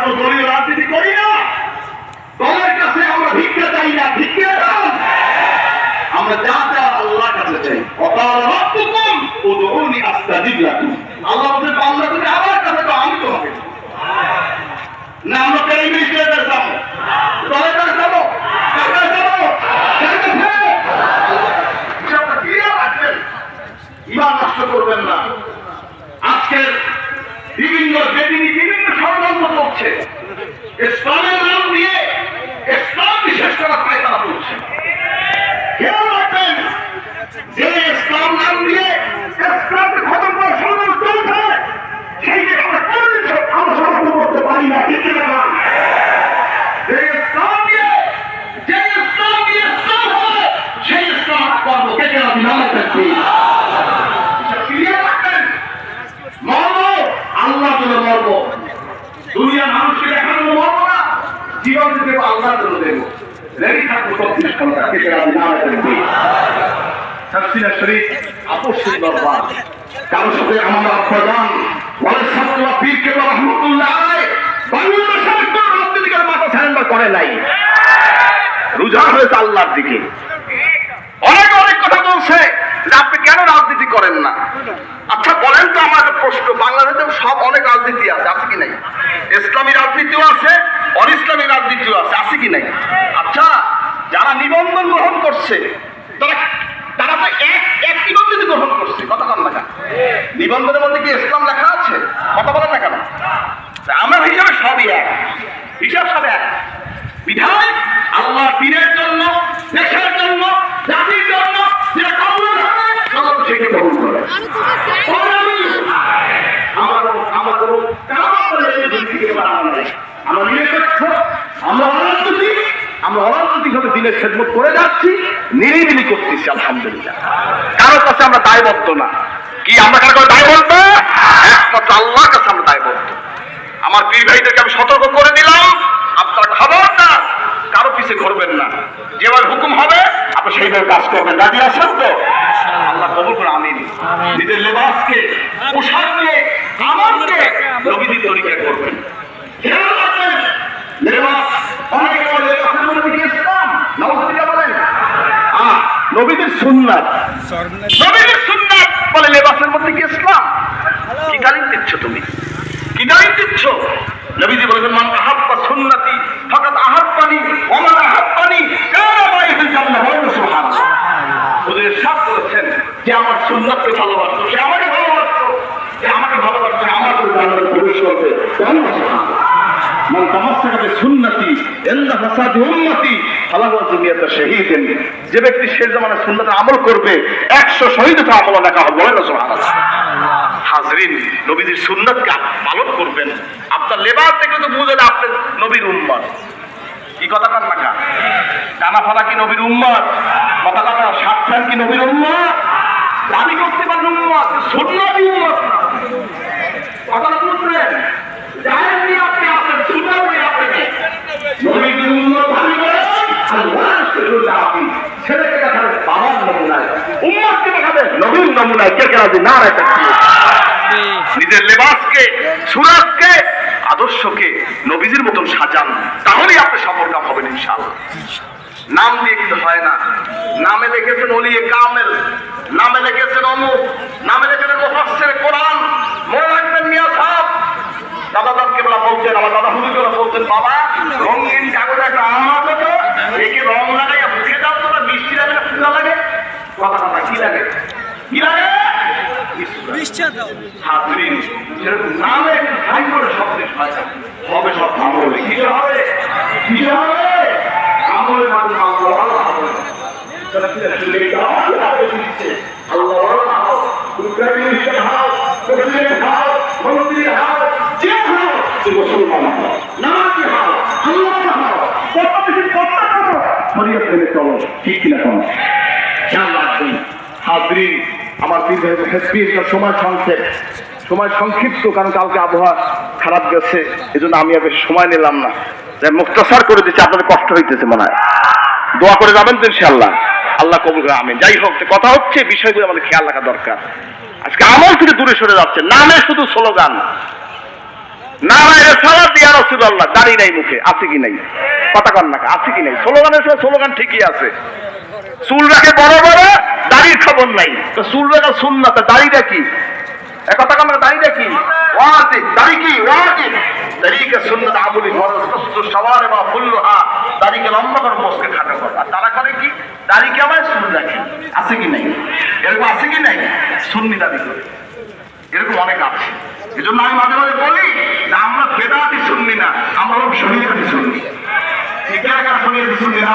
তো দলীয় রাজনীতি করি না, দলের কাছে আমরা ভিক্ষা চাই না, ভিক্ষা দাও। আমরা যা চাই আল্লাহর কাছে চাই। ওয়াকালা রাব্বুকুম উদউনি আস্তাজিব লাকুম। আল্লাহ বলেন বান্দা তুমি আমার কাছে চাও, আমি তোমাকে দেব। না আমরা প্রাইম মিনিস্টারের কাছে যাবো, দলের কাছে যাবো, কার কাছে যাবো? ইমান নষ্ট করবেন না। আজকের বিভিন্ন ষড়যন্ত্র করছে, ইসলামের নাম দিয়ে ইসলাম বিশেষ করা পায়তারা করছে। কেউ রাখবেন যে ইসলাম নাম দিয়ে ইসলামকে খতম করা ষড়যন্ত্র চলছে, সেইটা আমরা আমরা সমাধান করতে পারি না। ঠিক না? যে ইসলাম দিয়ে ইসলাম হবে, সেই ইসলাম করবো। কে কেন আমি নামে থাকছি আল্লাহ জন্য মরবো, দুনিয়ার মানুষকে দেখানো মরবো না, জীবন দেবো আল্লাহর জন্য দেবো। রেডি থাকবো 24 ঘন্টা। কে কেন আমি নামে থাকছি তাফসীর শরীফ আপসের দরবার কারো সাথে আমার আব্বাজান ওয়ালাদ সাল্লাল্লাহু পীর কেবলা রাহমাতুল্লাহ আলাইহি বাংলাদেশের কোন রাজনীতিকের মাথা সারেন্ডার করে নাই, রুজা হয়েছে আল্লাহর দিকে। অনেক অনেক কথা বলছে যে আপনি কেন রাজনীতি করেন না। আচ্ছা বলেন তো, আমার প্রশ্ন, বাংলাদেশে সব অনেক রাজনীতি আছে, আছে কি নাই? ইসলামী রাজনীতিও আছে, অন ইসলামী রাজনীতিও আছে, আছে কি নাই? আচ্ছা যারা নিবন্ধন গ্রহণ করছে তারা তো এক নিবন্ধন গ্রহণ করছে, কথা বলেন না কেন? নিবন্ধনের মধ্যে কি ইসলাম লেখা আছে? কথা বলেন না কেন? আমার হিসাবে সবই এক, হিসাব সব এক। বিধায় আল্লাহ পীরের জন্য, দেশের জন্য, জাতির জন্য যেটা কবুল হবে সেটা কবুল করে। আমরা অরাজনৈতিকভাবে দিনের খেদমত করে যাচ্ছি, নিরিবিলি করতেছি আলহামদুলিল্লাহ। কারোর কাছে আমরা দায়বদ্ধ না। কি আমরা কারো কাছে দায়বদ্ধ? একমাত্র আল্লাহর কাছে আমরা দায়বদ্ধ। আমার পীর ভাইদেরকে আমি সতর্ক করে দিলাম, আপনারা খবরদার কারো পিছে ঘুরবেন না, যেভাবে হুকুম হবে আপনি সেইভাবে কাজ করবেন। রাজি আছেন তো? আল্লাহ কবুল করে আমিন। নিজের লেবাসকে, পোশাককে, আমলকে নবীদের তরিকায় করবেন। লেবাস অনেকে বলে লেবাসের মধ্যে কি ইসলাম? নাউজুবিল্লাহ বলেন। নবীদের সুন্নাত, নবীদের সুন্নাত বলে লেবাসের মধ্যে কি ইসলাম? কি গালি দিচ্ছ তুমি? কি গালি দিচ্ছ? নবীজি বলেছেন মান আহাব্বা সুন্নতি ফাকাদ আহাব্বানি ওয়া মান আহাব্বানি কানা মাই ফিল জান্নাহ। সুবহানাল্লাহ। ওদের সব বলেছেন যে আমার সুন্নাতকে ভালোবাসতো, সে আমাকে ভালোবাসতো, যে আমাকে ভালোবাসতো আমাকে জান্নাতে প্রবেশ করবে। সুবহানাল্লাহ। মান তামাসসাকা বিসুন্নতি ইনদা ফাসাদি উম্মতি ফালাহু দুনিয়াতা শাহীদান। যে ব্যক্তি শেষ জামানায় সুন্নাতের আমল করবে 100 শহীদের আমল লেখা হবে। বলেন সুবহানাল্লাহ। হাজরিন, নবীজির সুন্নাতকে পালন করবেন। আপনার লেবাস দেখলে তো বুঝে আপনি নবীর উম্মত। কি কথা কান না? ডানা ফালা কি নবীর উম্মত? কথা কাটা শার্ট প্যান্ট কি নবীর উম্মত? দাবি করতে পারেন উম্মত, সুন্নতি উম্মত না। কথা বুঝলেন? জানেন নি আপনি আছেন, সুন্নাত হয়ে আপনি নবীর উম্মত দাবি করেন আর ওয়ারাসুল্লাহ আপনি ছেলেকে দেখাবেন বাবার নমুনায়, উম্মতকে দেখাবেন নবীর নমুনায়। কে কে রাজি? না রাখা নিজের লেবাসকে, সুরাতকে, আদর্শকে নবীজির মতন সাজান, তাহলেই আপনি সফলকাম হবেন ইনশাআল্লাহ। নাম দিয়ে কিন্তু হয় না। নামে লিখেছেন ওলিয়ে কামেল, নামে লিখেছেন অমুক, নামে লিখেছেন মুফাসসির কোরআন। মনে রাখবেন মিয়া সাহেব, দাদা কেবলা বলতেন, আমার দাদা হুজুররা বলতেন, বাবা রঙিন কাগজে একটা আম আছে তো, একে রং লাগাইয়া মুখে দাও তো, মিষ্টি লাগে না ফুলা লাগে? কথা কথা কি লাগে? কি লাগে? নামে ঠাই করে সব হবে, সব আমলে কি হবে? কি হবে? আমলের মাধ্যমে আল্লাহ হবে। ঠিক কিনা? খেয়াল রাখবেন হাজরিন। আমার সময় সংক্ষিপ্ত, কারণ কালকে আবহাওয়া খারাপ গেছে, এই জন্য আমি আর বেশি সময় নিলাম না। মুখতাসার করে দিচ্ছি, আপনাদের কষ্ট হইতেছে মনে হয়। দোয়া করে যাবেন তো ইনশাআল্লাহ, আল্লাহ কবুল করে আমিন। যাই হোক, কথা হচ্ছে বিষয়গুলো আমাদের খেয়াল রাখা দরকার। আজকে আমল থেকে দূরে সরে যাচ্ছে, নামে শুধু স্লোগান, নামে রেসালাত ইয়া রাসূলুল্লাহ, দাড়ি নাই মুখে, আছে কি নাই? কথা কন না, আছে কি নাই? স্লোগানের সময় স্লোগান ঠিকই আছে। চুল রাখে বড় বড়, দাড়ির খবর নাই। তো চুল রাখা সুন্নাত, দাড়িটা কি? কথা কন না, দাড়িটা কি? ওয়াজিব। দাড়ি কি? ওয়াজিব। দাড়িকে সুন্নাত আমলি ফরজ, কসু শাওয়ারিবা কুল্লুহা। দাড়িকে লম্বা করে, মোছকে খাটো করে। আর তারা করে কি? দাড়িকে আবার চুল রাখে, আছে কি নাই? এরকম আছে কি নাই? সুন্নি দাবি করে, এরকম অনেক আছে। এই জন্য আমি মাঝে মাঝে বলি যে আমরা বেদাতি সুন্নি না, আমরা হলো শরীয়তি সুন্নি। ঠিক আছে, শরীয়তি সুন্নি না,